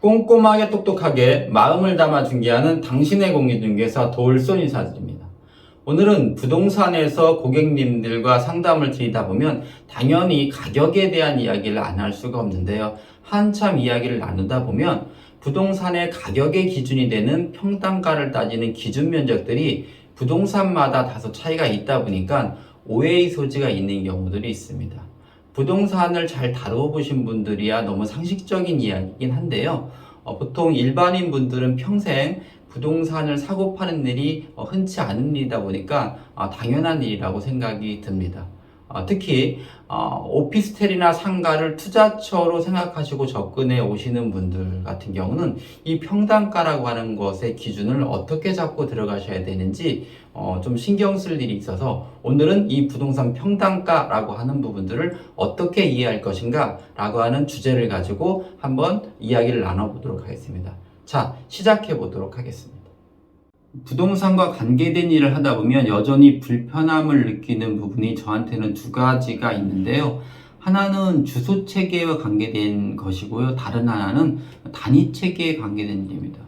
꼼꼼하게 똑똑하게 마음을 담아 중개하는 당신의 공인중개사 도울손이사들입니다. 오늘은 부동산에서 고객님들과 상담을 드리다 보면 당연히 가격에 대한 이야기를 안 할 수가 없는데요. 한참 이야기를 나누다 보면 부동산의 가격의 기준이 되는 평당가를 따지는 기준 면적들이 부동산마다 다소 차이가 있다 보니까 오해의 소지가 있는 경우들이 있습니다. 부동산을 잘 다뤄보신 분들이야 너무 상식적인 이야기이긴 한데요. 보통 일반인 분들은 평생 부동산을 사고 파는 일이 흔치 않은 일이다 보니까 당연한 일이라고 생각이 듭니다. 특히 오피스텔이나 상가를 투자처로 생각하시고 접근해 오시는 분들 같은 경우는 이 평당가라고 하는 것의 기준을 어떻게 잡고 들어가셔야 되는지 좀 신경 쓸 일이 있어서 오늘은 이 부동산 평당가라고 하는 부분들을 어떻게 이해할 것인가 라고 하는 주제를 가지고 한번 이야기를 나눠보도록 하겠습니다. 자, 시작해 보도록 하겠습니다. 부동산과 관계된 일을 하다 보면 여전히 불편함을 느끼는 부분이 저한테는 두 가지가 있는데요. 하나는 주소 체계와 관계된 것이고요. 다른 하나는 단위 체계에 관계된 일입니다.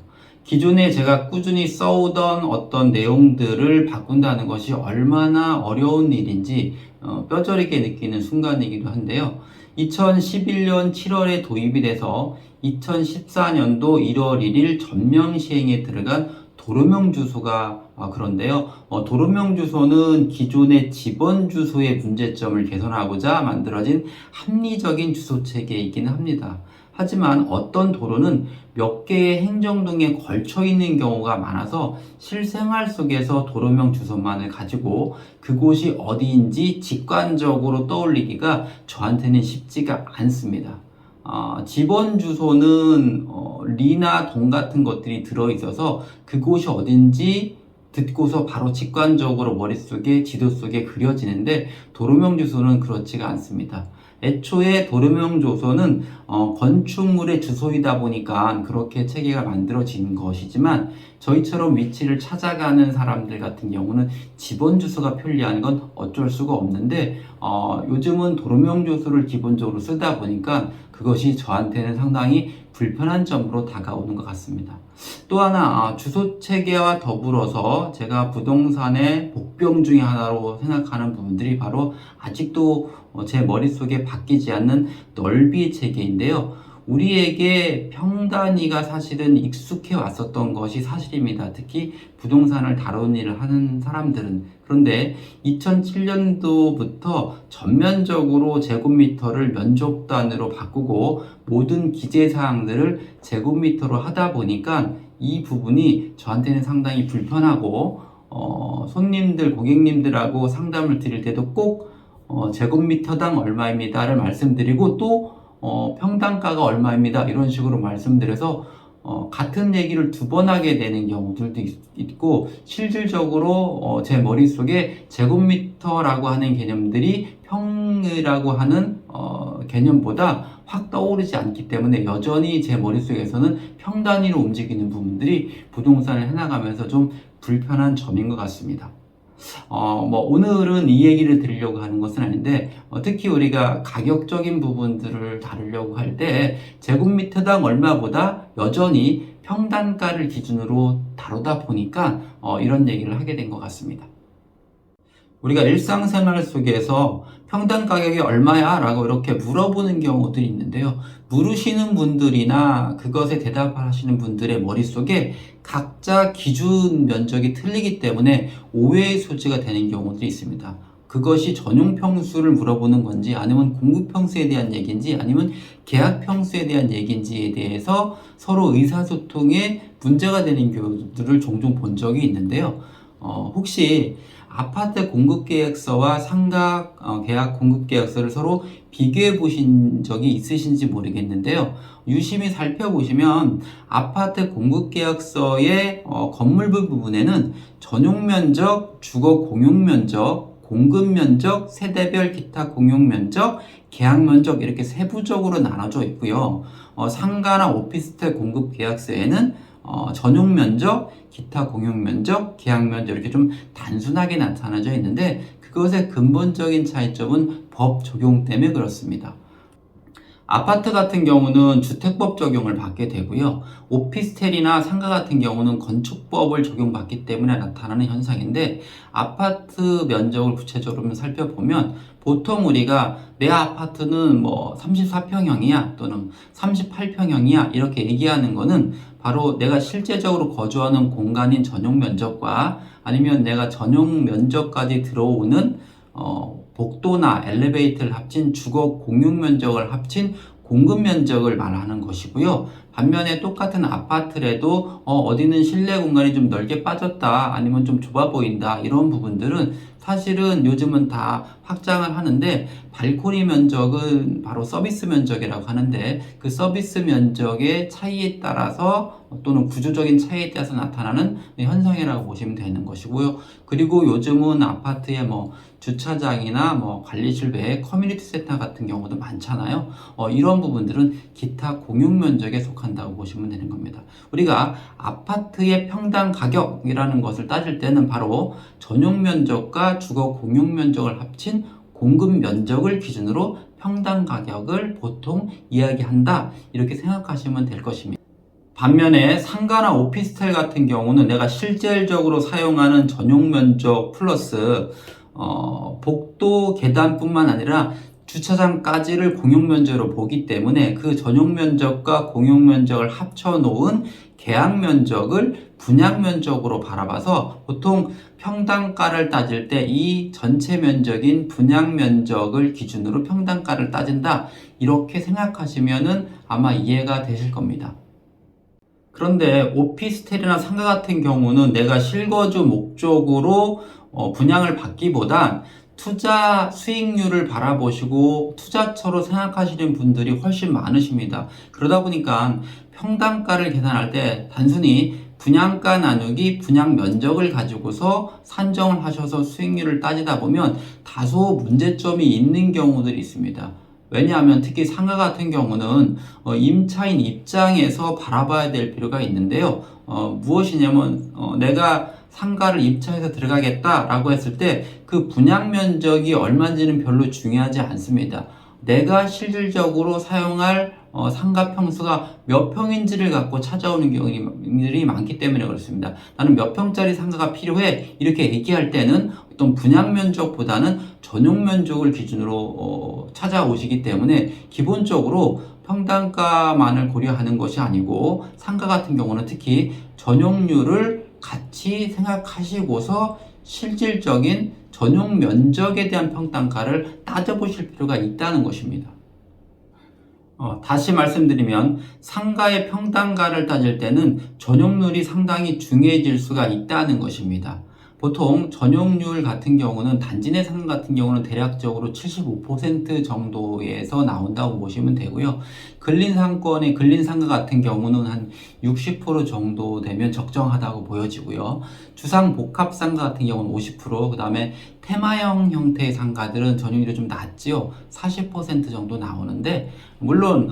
기존에 제가 꾸준히 써오던 어떤 내용들을 바꾼다는 것이 얼마나 어려운 일인지 뼈저리게 느끼는 순간이기도 한데요. 2011년 7월에 도입이 돼서 2014년도 1월 1일 전면 시행에 들어간 도로명 주소가 그런데요. 도로명 주소는 기존의 집원 주소의 문제점을 개선하고자 만들어진 합리적인 주소 체계이긴 합니다. 하지만 어떤 도로는 몇 개의 행정동에 걸쳐 있는 경우가 많아서 실생활 속에서 도로명 주소만을 가지고 그곳이 어디인지 직관적으로 떠올리기가 저한테는 쉽지가 않습니다. 집원 주소는 리나 동 같은 것들이 들어있어서 그곳이 어딘지 듣고서 바로 직관적으로 머릿속에 지도 속에 그려지는데 도로명 주소는 그렇지가 않습니다. 애초에 도로명 주소는 건축물의 주소이다 보니까 그렇게 체계가 만들어진 것이지만 저희처럼 위치를 찾아가는 사람들 같은 경우는 집원 주소가 편리한 건 어쩔 수가 없는데 요즘은 도로명 주소를 기본적으로 쓰다 보니까 그것이 저한테는 상당히 불편한 점으로 다가오는 것 같습니다. 또 하나 주소 체계와 더불어서 제가 부동산의 복병 중에 하나로 생각하는 부분들이 바로 아직도 제 머릿속에 바뀌지 않는 넓이 체계인데요. 우리에게 평단위가 사실은 익숙해 왔었던 것이 사실입니다. 특히 부동산을 다루는 일을 하는 사람들은. 그런데 2007년도부터 전면적으로 제곱미터를 면적단으로 바꾸고 모든 기재사항들을 제곱미터로 하다 보니까 이 부분이 저한테는 상당히 불편하고 손님들, 고객님들하고 상담을 드릴 때도 꼭 제곱미터당 얼마입니다를 말씀드리고 또 평당가가 얼마입니다 이런 식으로 말씀드려서 같은 얘기를 두 번 하게 되는 경우들도 있고 실질적으로 제 머릿속에 제곱미터라고 하는 개념들이 평이라고 하는 개념보다 확 떠오르지 않기 때문에 여전히 제 머릿속에서는 평단위로 움직이는 부분들이 부동산을 해나가면서 좀 불편한 점인 것 같습니다. 오늘은 이 얘기를 드리려고 하는 것은 아닌데, 특히 우리가 가격적인 부분들을 다루려고 할 때, 제곱미터당 얼마보다 여전히 평단가를 기준으로 다루다 보니까, 이런 얘기를 하게 된 것 같습니다. 우리가 일상생활 속에서 평당 가격이 얼마야? 라고 이렇게 물어보는 경우들이 있는데요. 물으시는 분들이나 그것에 대답하시는 분들의 머릿속에 각자 기준 면적이 틀리기 때문에 오해의 소지가 되는 경우들이 있습니다. 그것이 전용 평수를 물어보는 건지 아니면 공급 평수에 대한 얘기인지 아니면 계약 평수에 대한 얘기인지에 대해서 서로 의사소통에 문제가 되는 경우들을 종종 본 적이 있는데요. 혹시 아파트 공급계약서와 상가 계약 공급계약서를 서로 비교해 보신 적이 있으신지 모르겠는데요. 유심히 살펴보시면 아파트 공급계약서의 건물부 부분에는 전용면적, 주거 공용면적, 공급면적, 세대별 기타 공용면적, 계약면적 이렇게 세부적으로 나눠져 있고요. 상가나 오피스텔 공급계약서에는 전용 면적, 기타 공용 면적, 계약 면적 이렇게 좀 단순하게 나타나져 있는데 그것의 근본적인 차이점은 법 적용 때문에 그렇습니다. 아파트 같은 경우는 주택법 적용을 받게 되고요. 오피스텔이나 상가 같은 경우는 건축법을 적용받기 때문에 나타나는 현상인데, 아파트 면적을 구체적으로 살펴보면 보통 우리가 내 아파트는 뭐 34평형이야 또는 38평형이야 이렇게 얘기하는 거는 바로 내가 실제적으로 거주하는 공간인 전용 면적과 아니면 내가 전용 면적까지 들어오는 복도나 엘리베이터를 합친 주거 공용 면적을 합친 공급 면적을 말하는 것이고요. 반면에 똑같은 아파트라도 어디는 실내 공간이 좀 넓게 빠졌다 아니면 좀 좁아 보인다 이런 부분들은 사실은 요즘은 다 확장을 하는데, 발코니 면적은 바로 서비스 면적이라고 하는데 그 서비스 면적의 차이에 따라서 또는 구조적인 차이에 따라서 나타나는 현상이라고 보시면 되는 것이고요. 그리고 요즘은 아파트에 뭐 주차장이나 뭐 관리실 외에 커뮤니티 센터 같은 경우도 많잖아요. 이런 부분들은 기타 공용 면적에 속한다고 보시면 되는 겁니다. 우리가 아파트의 평당 가격이라는 것을 따질 때는 바로 전용 면적과 주거 공용 면적을 합친 공급 면적을 기준으로 평당 가격을 보통 이야기한다 이렇게 생각하시면 될 것입니다. 반면에 상가나 오피스텔 같은 경우는 내가 실질적으로 사용하는 전용 면적 플러스 복도 계단뿐만 아니라 주차장까지를 공용 면적으로 보기 때문에 그 전용 면적과 공용 면적을 합쳐 놓은 계약 면적을 분양 면적으로 바라봐서 보통 평당가를 따질 때 이 전체 면적인 분양 면적을 기준으로 평당가를 따진다 이렇게 생각하시면은 아마 이해가 되실 겁니다. 그런데 오피스텔이나 상가 같은 경우는 내가 실거주 목적으로 분양을 받기보단 투자 수익률을 바라보시고 투자처로 생각하시는 분들이 훨씬 많으십니다. 그러다 보니까 평당가를 계산할 때 단순히 분양가 나누기 분양 면적을 가지고서 산정을 하셔서 수익률을 따지다 보면 다소 문제점이 있는 경우들이 있습니다. 왜냐하면 특히 상가 같은 경우는 임차인 입장에서 바라봐야 될 필요가 있는데요. 무엇이냐면 내가 상가를 입찰해서 들어가겠다라고 했을 때 그 분양 면적이 얼마인지는 별로 중요하지 않습니다. 내가 실질적으로 사용할 상가 평수가 몇 평인지를 갖고 찾아오는 경우들이 많기 때문에 그렇습니다. 나는 몇 평짜리 상가가 필요해 이렇게 얘기할 때는 어떤 분양 면적보다는 전용 면적을 기준으로 찾아오시기 때문에 기본적으로 평당가만을 고려하는 것이 아니고 상가 같은 경우는 특히 전용률을 같이 생각하시고서 실질적인 전용 면적에 대한 평당가를 따져보실 필요가 있다는 것입니다. 다시 말씀드리면 상가의 평당가를 따질 때는 전용률이 상당히 중요해질 수가 있다는 것입니다. 보통 전용률 같은 경우는 단지 내 상가 같은 경우는 대략적으로 75% 정도에서 나온다고 보시면 되고요. 근린상권의 근린상가 같은 경우는 한 60% 정도 되면 적정하다고 보여지고요. 주상복합상가 같은 경우는 50%, 그 다음에 테마형 형태의 상가들은 전용률이 좀 낮지요. 40% 정도 나오는데, 물론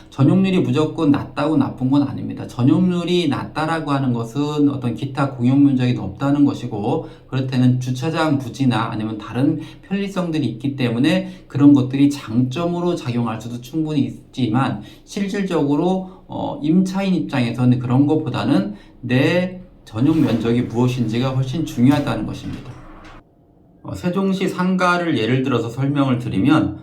전용률이 무조건 낮다고 나쁜 건 아닙니다. 전용률이 낮다라고 하는 것은 어떤 기타 공용 면적이 높다는 것이고, 그럴 때는 주차장 부지나 아니면 다른 편리성들이 있기 때문에 그런 것들이 장점으로 작용할 수도 충분히 있지만, 실질적으로 임차인 입장에서는 그런 것보다는 내 전용 면적이 무엇인지가 훨씬 중요하다는 것입니다. 세종시 상가를 예를 들어서 설명을 드리면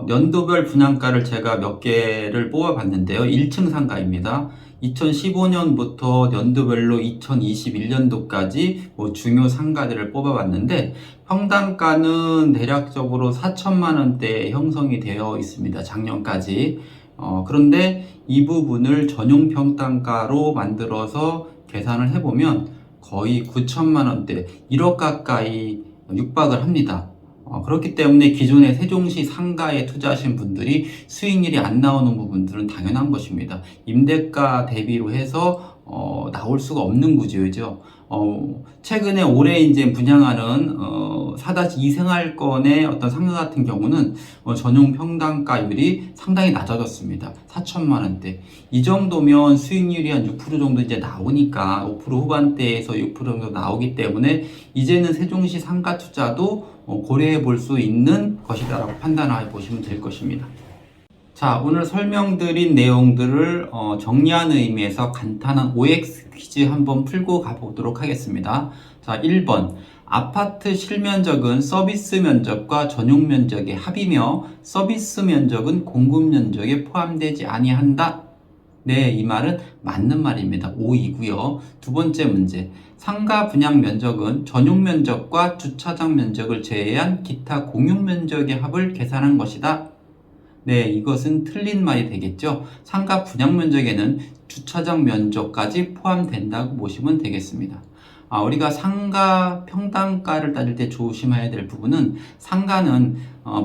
연도별 분양가를 제가 몇 개를 뽑아봤는데요. 1층 상가입니다. 2015년부터 연도별로 2021년도까지 중요 상가들을 뽑아봤는데 평당가는 대략적으로 4천만 원대에 형성이 되어 있습니다. 작년까지. 그런데 이 부분을 전용 평당가로 만들어서 계산을 해보면 거의 9천만 원대, 1억 가까이 육박을 합니다. 그렇기 때문에 기존의 세종시 상가에 투자하신 분들이 수익률이 안 나오는 부분들은 당연한 것입니다. 임대가 대비로 해서 나올 수가 없는 구조죠. 최근에 올해 이제 분양하는 4-2 생활권의 어떤 상가 같은 경우는 전용 평당가율이 상당히 낮아졌습니다. 4천만 원대. 이 정도면 수익률이 한 6% 정도 이제 나오니까 5% 후반대에서 6% 정도 나오기 때문에 이제는 세종시 상가 투자도 고려해 볼 수 있는 것이다라고 판단해 보시면 될 것입니다. 자, 오늘 설명드린 내용들을 정리하는 의미에서 간단한 OX 퀴즈 한번 풀고 가보도록 하겠습니다. 자, 1번. 아파트 실면적은 서비스 면적과 전용 면적의 합이며 서비스 면적은 공급 면적에 포함되지 아니한다. 네, 이 말은 맞는 말입니다. O이고요. 두 번째 문제. 상가 분양 면적은 전용 면적과 주차장 면적을 제외한 기타 공용 면적의 합을 계산한 것이다. 네, 이것은 틀린 말이 되겠죠. 상가 분양 면적에는 주차장 면적까지 포함된다고 보시면 되겠습니다. 우리가 상가 평당가를 따질 때 조심해야 될 부분은 상가는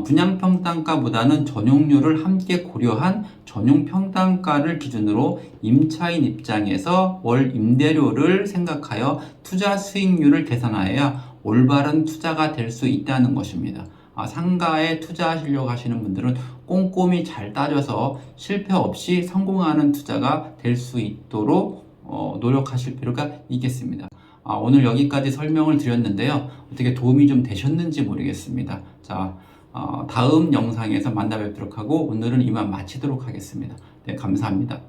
분양 평당가보다는 전용료를 함께 고려한 전용 평당가를 기준으로 임차인 입장에서 월 임대료를 생각하여 투자 수익률을 계산하여야 올바른 투자가 될 수 있다는 것입니다. 상가에 투자하시려고 하시는 분들은 꼼꼼히 잘 따져서 실패 없이 성공하는 투자가 될 수 있도록 노력하실 필요가 있겠습니다. 오늘 여기까지 설명을 드렸는데요. 어떻게 도움이 좀 되셨는지 모르겠습니다. 자, 다음 영상에서 만나 뵙도록 하고 오늘은 이만 마치도록 하겠습니다. 네, 감사합니다.